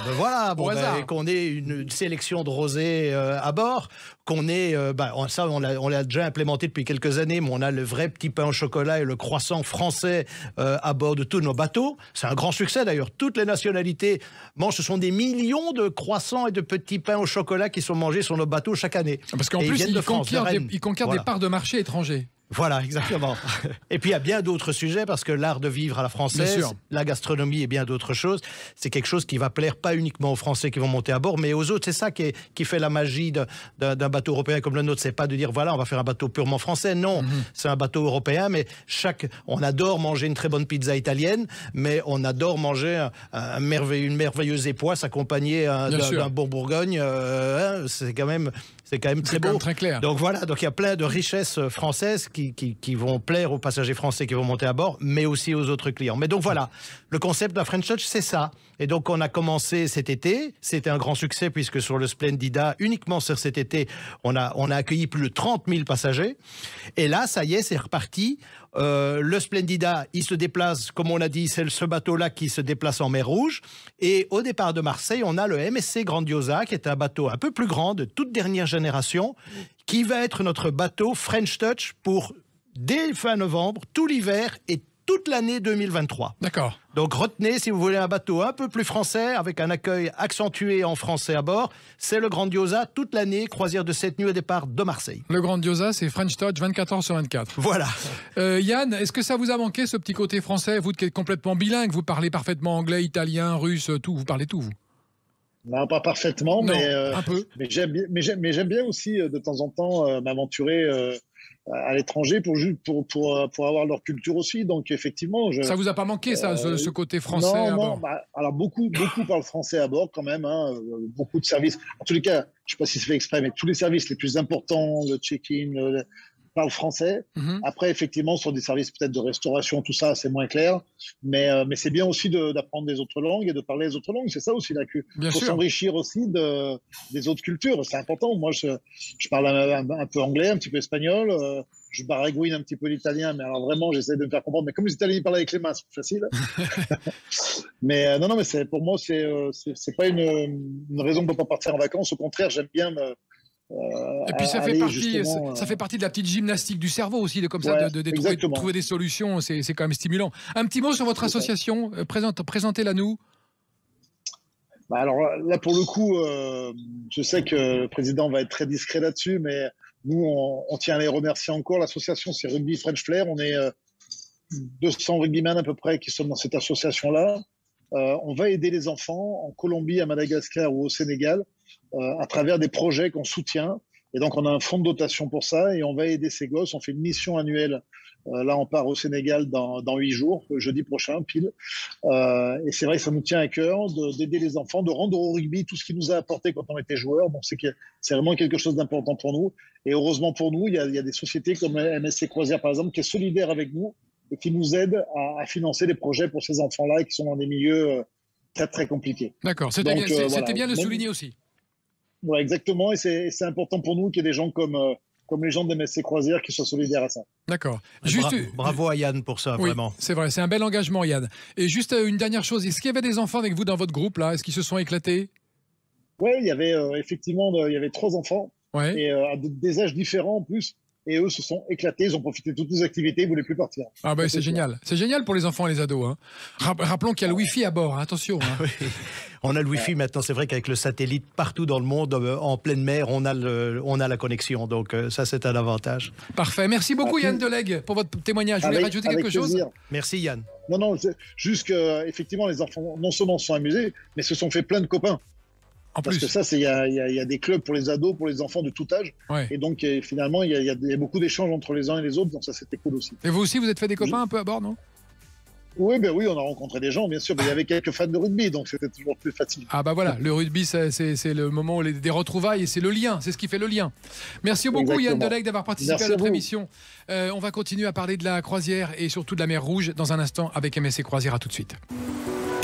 Qu'on ait une sélection de rosé à bord, qu'on ait... ça, on l'a déjà implémenté depuis quelques années, mais on a le vrai petit pain au chocolat et le croissant français à bord de tous nos bateaux. C'est un grand succès, d'ailleurs. Toutes les nationalités mangent. Ce sont des millions de croissants et de petits pains au chocolat qui sont mangés sur nos bateaux chaque année. Parce qu'en plus, ils conquièrent des parts de marché étrangers. Voilà, exactement. Et puis il y a bien d'autres sujets, parce que l'art de vivre à la française, la gastronomie et bien d'autres choses, c'est quelque chose qui va plaire pas uniquement aux Français qui vont monter à bord, mais aux autres. C'est ça qui fait la magie d'un bateau européen comme le nôtre. C'est pas de dire voilà, on va faire un bateau purement français. Non, c'est un bateau européen, mais on adore manger une très bonne pizza italienne, mais on adore manger une merveilleuse époisse accompagnée d'un bon Bourgogne. C'est quand même très beau. Très clair. Donc voilà, donc il y a plein de richesses françaises qui vont plaire aux passagers français qui vont monter à bord, mais aussi aux autres clients. Mais donc voilà, le concept de la French Touch, c'est ça. Et donc on a commencé cet été, c'était un grand succès puisque sur le Splendida, uniquement sur cet été, on a accueilli plus de 30 000 passagers. Et là, ça y est, c'est reparti. Le Splendida, il se déplace, comme on a dit, c'est ce bateau-là qui se déplace en mer Rouge. Et au départ de Marseille, on a le MSC Grandiosa, qui est un bateau un peu plus grand, de toute dernière génération, qui va être notre bateau French Touch pour, dès fin novembre, tout l'hiver et toute l'année 2023. D'accord. Donc retenez, si vous voulez un bateau un peu plus français, avec un accueil accentué en français à bord, c'est le Grandiosa toute l'année, croisière de 7 nuits au départ de Marseille. Le Grandiosa, c'est French Touch 24 heures sur 24. Voilà. Yann, est-ce que ça vous a manqué, ce petit côté français? Vous qui êtes complètement bilingue, vous parlez parfaitement anglais, italien, russe, tout, vous parlez tout, vous? Non, pas parfaitement, mais un peu. Mais j'aime bien aussi de temps en temps m'aventurer à l'étranger pour avoir leur culture aussi. Donc effectivement, ça vous a pas manqué ça, ce côté français à bord? Alors beaucoup parlent français à bord quand même. Beaucoup de services. En tous les cas, je sais pas si c'est fait exprès, mais tous les services les plus importants, le check-in, parlent français. Après, effectivement, sur des services peut-être de restauration, tout ça, c'est moins clair. Mais c'est bien aussi d'apprendre des autres langues et de parler les autres langues. C'est ça aussi il faut s'enrichir aussi des autres cultures. C'est important. Moi, je parle un peu anglais, un petit peu espagnol. Je baragouine un petit peu l'italien, mais alors vraiment, j'essaie de me faire comprendre. Mais comme les Italiens ils parlent avec les mains, c'est plus facile. Mais non, mais pour moi, c'est pas une raison de ne pas partir en vacances. Au contraire, j'aime bien et puis ça fait partie de la petite gymnastique du cerveau aussi, de trouver des solutions, c'est quand même stimulant. Un petit mot sur votre association, présentez-la nous. Alors là, pour le coup, je sais que le président va être très discret là-dessus, mais nous, on tient à les remercier encore. L'association, c'est Rugby French Flair. On est 200 rugbymen à peu près qui sont dans cette association-là. On va aider les enfants en Colombie, à Madagascar ou au Sénégal à travers des projets qu'on soutient. Et donc, on a un fonds de dotation pour ça et on va aider ces gosses. On fait une mission annuelle. Là, on part au Sénégal dans 8 jours, jeudi prochain, pile. Et c'est vrai que ça nous tient à cœur d'aider les enfants, de rendre au rugby tout ce qu'il nous a apporté quand on était joueur. Donc, c'est vraiment quelque chose d'important pour nous. Et heureusement pour nous, il y a des sociétés comme MSC Croisière, par exemple, qui est solidaire avec nous et qui nous aident à financer des projets pour ces enfants-là qui sont dans des milieux très, très compliqués. D'accord, c'était bien de le souligner aussi. Ouais, exactement, et c'est important pour nous qu'il y ait des gens comme les gens de MSC Croisière qui soient solidaires à ça. D'accord. Bravo à Yann pour ça, oui, vraiment. C'est vrai, c'est un bel engagement, Yann. Et juste une dernière chose, est-ce qu'il y avait des enfants avec vous dans votre groupe, là? Est-ce qu'ils se sont éclatés? Oui, il y avait effectivement 3 enfants, et à des âges différents en plus. Et eux se sont éclatés, ils ont profité de toutes les activités, ils ne voulaient plus partir. Ah ben c'est génial. C'est génial pour les enfants et les ados. Hein. Rappelons qu'il y a le Wi-Fi à bord, hein. Attention. Hein. Oui. On a le Wi-Fi maintenant, c'est vrai qu'avec le satellite, partout dans le monde, en pleine mer, on a la connexion. Donc ça, c'est un avantage. Parfait. Merci beaucoup Yann Delegue pour votre témoignage. Vous voulez rajouter quelque chose? Merci Yann. Non, juste qu'effectivement, les enfants non seulement se sont amusés, mais se sont fait plein de copains. Parce que ça, il y a des clubs pour les ados, pour les enfants de tout âge. Ouais. Et donc, finalement, il y a beaucoup d'échanges entre les uns et les autres. Donc ça, c'était cool aussi. Et vous aussi, vous êtes fait des copains un peu à bord, non? Oui, on a rencontré des gens, bien sûr. Mais il y avait quelques fans de rugby, donc c'était toujours plus facile. Ah bah voilà, le rugby, c'est le moment des retrouvailles et c'est le lien. C'est ce qui fait le lien. Merci beaucoup Yann Delegue d'avoir participé à notre émission. On va continuer à parler de la croisière et surtout de la mer Rouge dans un instant avec MSC Croisière. À tout de suite.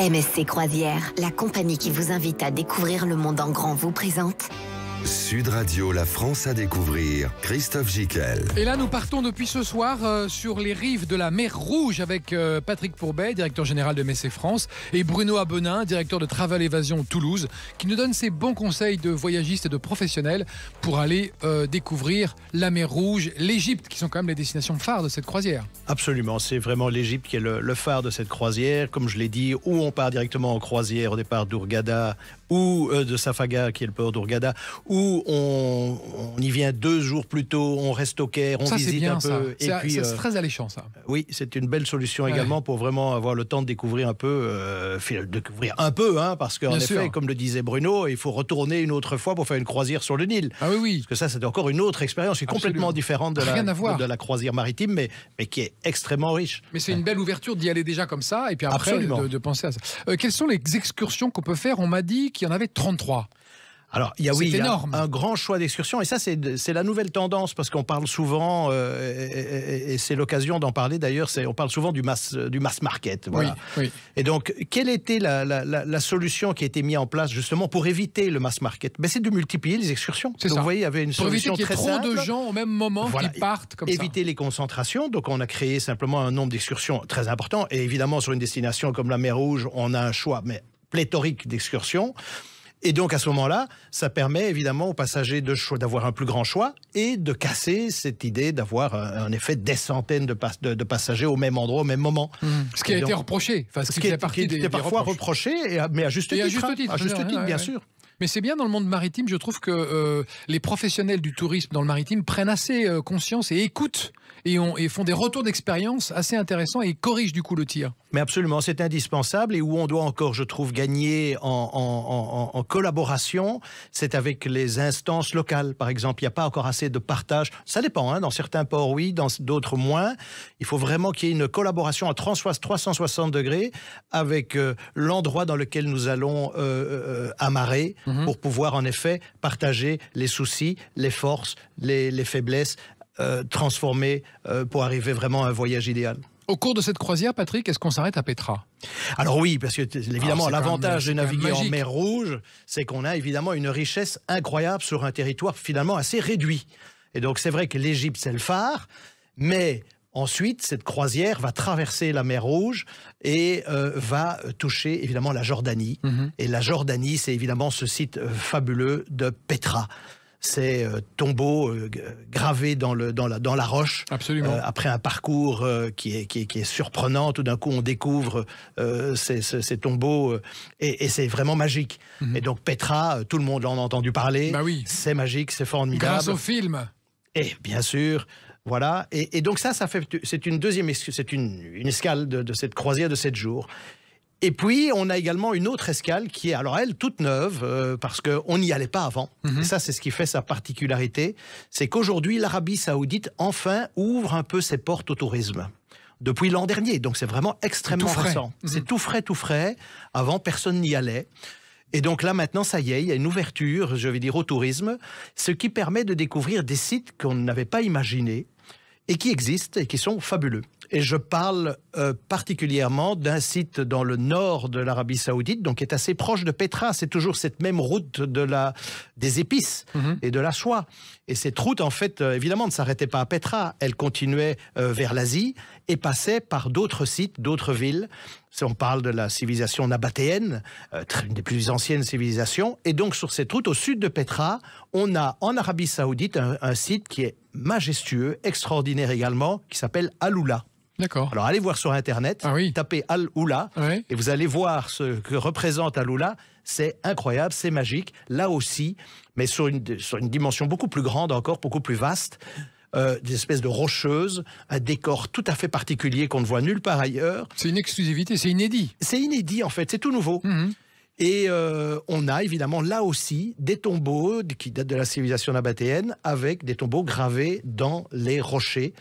MSC Croisière, la compagnie qui vous invite à découvrir le monde en grand, vous présente Sud Radio, la France à découvrir, Christophe Gickel. Et là, nous partons depuis ce soir sur les rives de la mer Rouge avec Patrick Pourbet, directeur général de MSC France, et Bruno Abenin, directeur de Travel Évasion Toulouse, qui nous donne ses bons conseils de voyagistes et de professionnels pour aller découvrir la mer Rouge, l'Égypte, qui sont quand même les destinations phares de cette croisière. Absolument, c'est vraiment l'Égypte qui est le phare de cette croisière. Comme je l'ai dit, où on part directement en croisière au départ d'Hurghada ou de Safaga, qui est le port d'Hurghada, où on y vient 2 jours plus tôt, on reste au Caire, on visite un peu. C'est très alléchant, ça. Oui, c'est une belle solution également pour vraiment avoir le temps de découvrir un peu, parce qu'en effet, comme le disait Bruno, il faut retourner une autre fois pour faire une croisière sur le Nil. Ah oui. Parce que ça, c'est encore une autre expérience qui est complètement différente de la croisière maritime, mais qui est extrêmement riche. Mais c'est une belle ouverture d'y aller déjà comme ça, et puis après de penser à ça. Quelles sont les excursions qu'on peut faire? On m'a dit qu'il y en avait 33. Alors, il y a un grand choix d'excursions, et ça, c'est la nouvelle tendance, parce qu'on parle souvent, et c'est l'occasion d'en parler d'ailleurs, on parle souvent du mass market. Voilà. Oui. Et donc, quelle était la solution qui a été mise en place justement pour éviter le mass market? C'est de multiplier les excursions. C'est ça. Vous voyez, il y avait une solution très simple. Pour éviter qu'il y ait trop de gens au même moment qui partent comme ça. Éviter les concentrations, donc on a créé simplement un nombre d'excursions très important, et évidemment, sur une destination comme la mer Rouge, on a un choix pléthorique d'excursions. Et donc, à ce moment-là, ça permet évidemment aux passagers d'avoir un plus grand choix et de casser cette idée d'avoir en effet des centaines de passagers au même endroit, au même moment. Ce qui a été reproché. Ce qui était parfois reproché, mais à juste titre. À juste titre, bien sûr. Mais c'est bien dans le monde maritime, je trouve que les professionnels du tourisme dans le maritime prennent assez conscience et écoutent et font des retours d'expérience assez intéressants et corrigent du coup le tir. Mais absolument, c'est indispensable, et où on doit encore, je trouve, gagner en collaboration, c'est avec les instances locales. Par exemple, il n'y a pas encore assez de partage. Ça dépend, dans certains ports oui, dans d'autres moins. Il faut vraiment qu'il y ait une collaboration à 360 degrés avec l'endroit dans lequel nous allons amarrer pour pouvoir en effet partager les soucis, les forces, les faiblesses, transformer pour arriver vraiment à un voyage idéal. Au cours de cette croisière, Patrick, est-ce qu'on s'arrête à Petra? Alors oui, parce que évidemment, l'avantage de naviguer en mer Rouge, c'est qu'on a évidemment une richesse incroyable sur un territoire finalement assez réduit. Et donc c'est vrai que l'Égypte, c'est le phare, mais ensuite, cette croisière va traverser la mer Rouge et va toucher évidemment la Jordanie. Et la Jordanie, c'est évidemment ce site fabuleux de Petra. Ces tombeaux gravés dans la roche. Absolument. Après un parcours qui est surprenant, tout d'un coup on découvre ces tombeaux et c'est vraiment magique. Et donc Petra, tout le monde en a entendu parler. Bah oui. C'est magique, c'est formidable. Grâce au film. Et bien sûr, voilà. Et donc c'est une escale de cette croisière de 7 jours. Et puis, on a également une autre escale qui est, alors elle, toute neuve, parce qu'on n'y allait pas avant. Et ça, c'est ce qui fait sa particularité. C'est qu'aujourd'hui, l'Arabie Saoudite, enfin, ouvre un peu ses portes au tourisme. Depuis l'an dernier. Donc, c'est vraiment extrêmement récent. C'est tout frais. Avant, personne n'y allait. Et donc là, maintenant, ça y est, il y a une ouverture, je vais dire, au tourisme, ce qui permet de découvrir des sites qu'on n'avait pas imaginés et qui existent et qui sont fabuleux. Et je parle particulièrement d'un site dans le nord de l'Arabie Saoudite, donc qui est assez proche de Petra. C'est toujours cette même route des épices et de la soie. Et cette route, en fait, évidemment, ne s'arrêtait pas à Petra. Elle continuait vers l'Asie et passait par d'autres sites, d'autres villes. On parle de la civilisation nabatéenne, une des plus anciennes civilisations. Et donc, sur cette route, au sud de Petra, on a en Arabie Saoudite un site qui est majestueux, extraordinaire également, qui s'appelle Al-Oula. D'accord. Alors, allez voir sur Internet, tapez Al-Oula, et vous allez voir ce que représente Al-Oula. C'est incroyable, c'est magique. Là aussi, mais sur une dimension beaucoup plus grande encore, beaucoup plus vaste. Des espèces de rocheuses, un décor tout à fait particulier qu'on ne voit nulle part ailleurs. C'est une exclusivité, c'est inédit. C'est inédit en fait, c'est tout nouveau. Et on a évidemment là aussi des tombeaux qui datent de la civilisation nabatéenne, avec des tombeaux gravés dans les rochers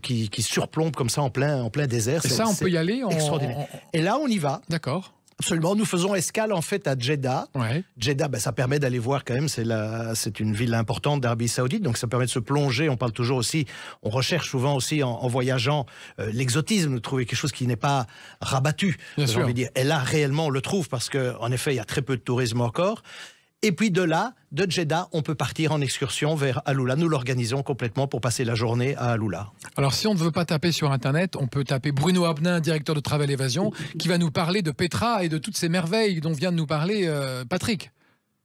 qui surplombent comme ça en plein désert. Et ça, on peut y aller extraordinaire. Et là, on y va. D'accord. Absolument, nous faisons escale en fait à Jeddah. Jeddah, ça permet d'aller voir quand même, c'est une ville importante d'Arabie Saoudite, donc ça permet de se plonger. On parle toujours aussi, on recherche souvent aussi en voyageant l'exotisme, de trouver quelque chose qui n'est pas rabattu. J'ai envie de dire. Et là, réellement, on le trouve parce qu'en effet, il y a très peu de tourisme encore. Et puis de là, de Jeddah, on peut partir en excursion vers Al-Oula. Nous l'organisons complètement pour passer la journée à Al-Oula. Alors si on ne veut pas taper sur Internet, on peut taper Bruno Abnin, directeur de Travel Évasion, qui va nous parler de Petra et de toutes ces merveilles dont vient de nous parler Patrick.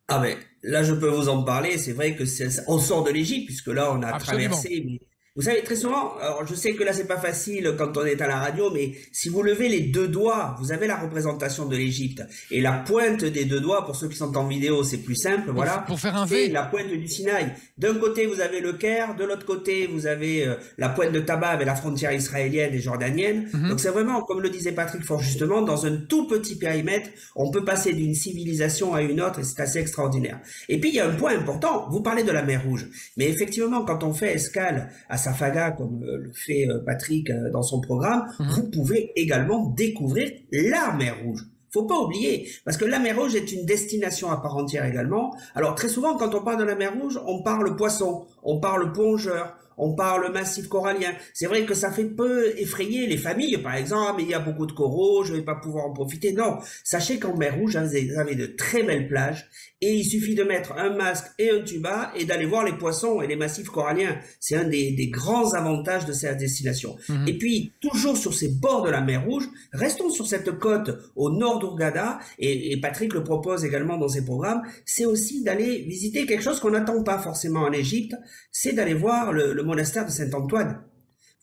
Ah mais là je peux vous en parler, c'est vrai que on sort de l'Égypte puisque là on a traversé... Vous savez, très souvent, alors je sais que là c'est pas facile quand on est à la radio, mais si vous levez les deux doigts, vous avez la représentation de l'Égypte. Et la pointe des deux doigts, pour ceux qui sont en vidéo, c'est plus simple, voilà. Pour faire un V. C'est la pointe du Sinaï. D'un côté, vous avez le Caire, de l'autre côté, vous avez la pointe de Taba avec la frontière israélienne et jordanienne. Donc c'est vraiment, comme le disait Patrick fort justement, dans un tout petit périmètre, on peut passer d'une civilisation à une autre et c'est assez extraordinaire. Et puis il y a un point important, vous parlez de la mer Rouge. Mais effectivement, quand on fait escale à Safaga, comme le fait Patrick dans son programme, vous pouvez également découvrir la mer Rouge. Faut pas oublier, parce que la mer Rouge est une destination à part entière également. Alors très souvent, quand on parle de la mer Rouge, on parle poisson, on parle plongeur, on parle massif corallien. C'est vrai que ça fait peu effrayer les familles, par exemple, mais il y a beaucoup de coraux, je vais pas pouvoir en profiter. Non, sachez qu'en mer Rouge, vous avez de très belles plages et il suffit de mettre un masque et un tuba et d'aller voir les poissons et les massifs coralliens. C'est un des grands avantages de cette destination. Et puis, toujours sur ces bords de la mer Rouge, restons sur cette côte au nord d'Hurghada, et Patrick le propose également dans ses programmes, c'est aussi d'aller visiter quelque chose qu'on n'attend pas forcément en Égypte, c'est d'aller voir le monastère de Saint-Antoine.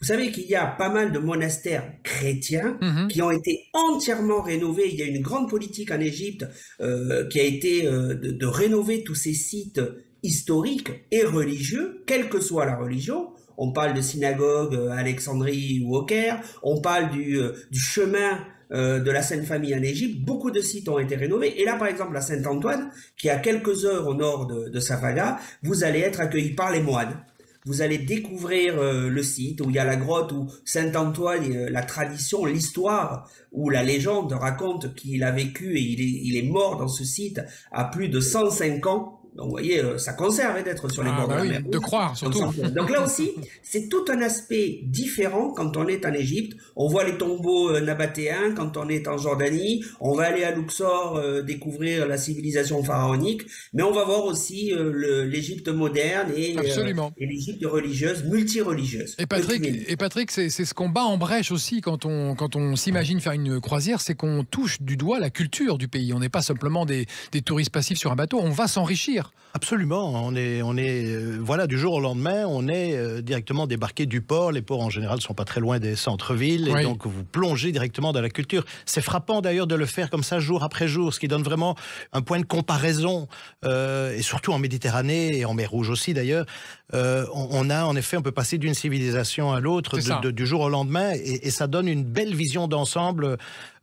Vous savez qu'il y a pas mal de monastères chrétiens qui ont été entièrement rénovés. Il y a une grande politique en Égypte qui a été de rénover tous ces sites historiques et religieux, quelle que soit la religion. On parle de synagogue à Alexandrie ou au Caire, on parle du chemin de la Sainte Famille en Égypte. Beaucoup de sites ont été rénovés. Et là, par exemple, à Saint-Antoine, qui est à quelques heures au nord de Safaga, vous allez être accueillis par les moines. Vous allez découvrir le site où il y a la grotte où Saint-Antoine, la tradition, l'histoire, où la légende raconte qu'il a vécu et il est mort dans ce site à plus de 105 ans. Donc, vous voyez, ça conserve d'être sur les bords de la mer. De croire, surtout. Donc là aussi, c'est tout un aspect différent quand on est en Égypte. On voit les tombeaux nabatéens quand on est en Jordanie. On va aller à Luxor découvrir la civilisation pharaonique. Mais on va voir aussi l'Égypte moderne et l'Égypte religieuse, multireligieuse. Et Patrick, c'est ce qu'on bat en brèche aussi quand on s'imagine faire une croisière, c'est qu'on touche du doigt la culture du pays. On n'est pas simplement des touristes passifs sur un bateau, on va s'enrichir. Absolument, on est voilà, du jour au lendemain, on est directement débarqué du port. Les ports en général ne sont pas très loin des centres-villes et donc vous plongez directement dans la culture. C'est frappant d'ailleurs de le faire comme ça jour après jour, ce qui donne vraiment un point de comparaison et surtout en Méditerranée et en mer Rouge aussi d'ailleurs. On a en effet, on peut passer d'une civilisation à l'autre du jour au lendemain et ça donne une belle vision d'ensemble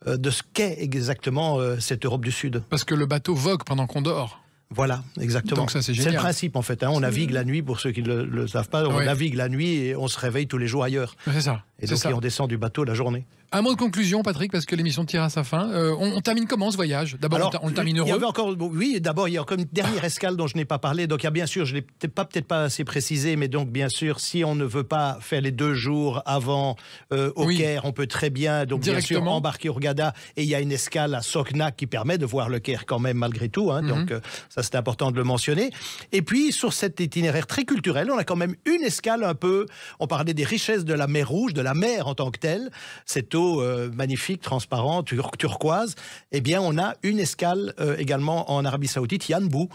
de ce qu'est exactement cette Europe du Sud. Parce que le bateau vogue pendant qu'on dort. Voilà, exactement. Donc ça, c'est génial. C'est le principe en fait. On navigue la nuit, pour ceux qui ne le savent pas, on navigue la nuit et on se réveille tous les jours ailleurs. C'est ça. Et donc on descend du bateau la journée. Un mot de conclusion, Patrick, parce que l'émission tire à sa fin. On termine comment ce voyage? D'abord, on le termine heureux. Il y avait encore, oui, d'abord, il y a encore une dernière escale dont je n'ai pas parlé. Donc, il y a bien sûr, je ne l'ai peut-être pas assez précisé, mais donc, bien sûr, si on ne veut pas faire les 2 jours avant au Caire, on peut très bien, donc, bien sûr, embarquer au Hurghada. Et il y a une escale à Soknak qui permet de voir le Caire quand même, malgré tout. Hein, donc, ça, c'est important de le mentionner. Et puis, sur cet itinéraire très culturel, on a quand même une escale un peu. On parlait des richesses de la mer Rouge, de la mer en tant que telle. Cette eau magnifique, transparente, turquoise. Eh bien, on a une escale également en Arabie Saoudite, Yanbu,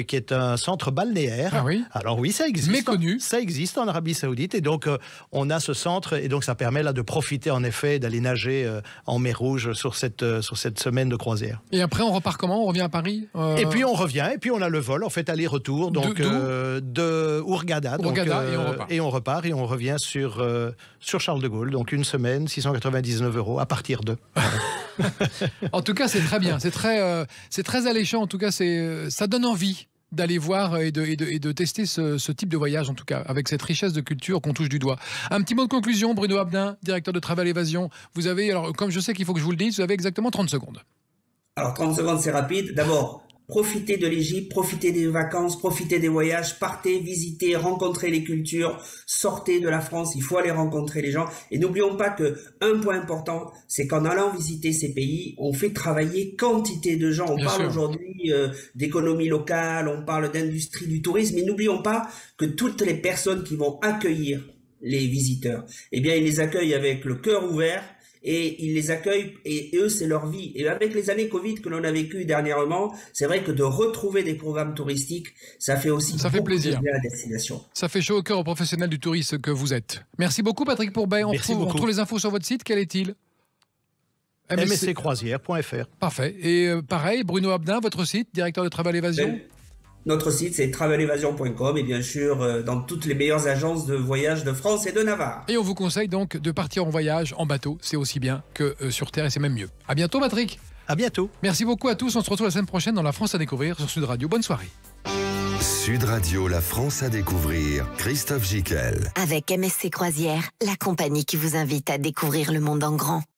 qui est un centre balnéaire. Ah oui. Alors oui, ça existe. Méconnu. Ça existe en Arabie Saoudite. Et donc, on a ce centre. Et donc, ça permet là de profiter, en effet, d'aller nager en mer Rouge sur cette semaine de croisière. Et après, on repart comment? On revient à Paris? Et puis, on revient. Et puis, on a le vol, en fait, aller-retour. Donc, de Hurghada. Et on repart. Et on revient sur Charles de Gaulle. Donc, une semaine, 699 € à partir de. En tout cas, c'est très bien. C'est très alléchant. En tout cas, ça donne envie d'aller voir et de tester ce type de voyage, en tout cas, avec cette richesse de culture qu'on touche du doigt. Un petit mot de conclusion, Bruno Abdin, directeur de Travel Évasion. Vous avez, alors, comme je sais qu'il faut que je vous le dise, vous avez exactement 30 secondes. Alors, 30 secondes, c'est rapide. D'abord, profitez de l'Égypte, profitez des vacances, profitez des voyages, partez, visitez, rencontrez les cultures, sortez de la France, il faut aller rencontrer les gens. Et n'oublions pas qu'un point important, c'est qu'en allant visiter ces pays, on fait travailler quantité de gens. On parle aujourd'hui d'économie locale, on parle d'industrie du tourisme, mais n'oublions pas que toutes les personnes qui vont accueillir les visiteurs, eh bien, ils les accueillent avec le cœur ouvert. Et ils les accueillent, et eux, c'est leur vie. Et avec les années Covid que l'on a vécues dernièrement, c'est vrai que de retrouver des programmes touristiques, ça fait aussi plaisir à la destination. Ça fait chaud au cœur aux professionnels du tourisme que vous êtes. Merci beaucoup, Patrick Pourbet. On trouve les infos sur votre site. Quel est-il? msccroisière.fr. Parfait. Et pareil, Bruno Abdin, votre site, directeur de Travel Évasion? Notre site, c'est travelevasion.com et bien sûr, dans toutes les meilleures agences de voyage de France et de Navarre. Et on vous conseille donc de partir en voyage en bateau. C'est aussi bien que sur terre et c'est même mieux. À bientôt, Patrick. À bientôt. Merci beaucoup à tous. On se retrouve la semaine prochaine dans La France à découvrir sur Sud Radio. Bonne soirée. Sud Radio, La France à découvrir. Christophe Gicquel. Avec MSC Croisière, la compagnie qui vous invite à découvrir le monde en grand.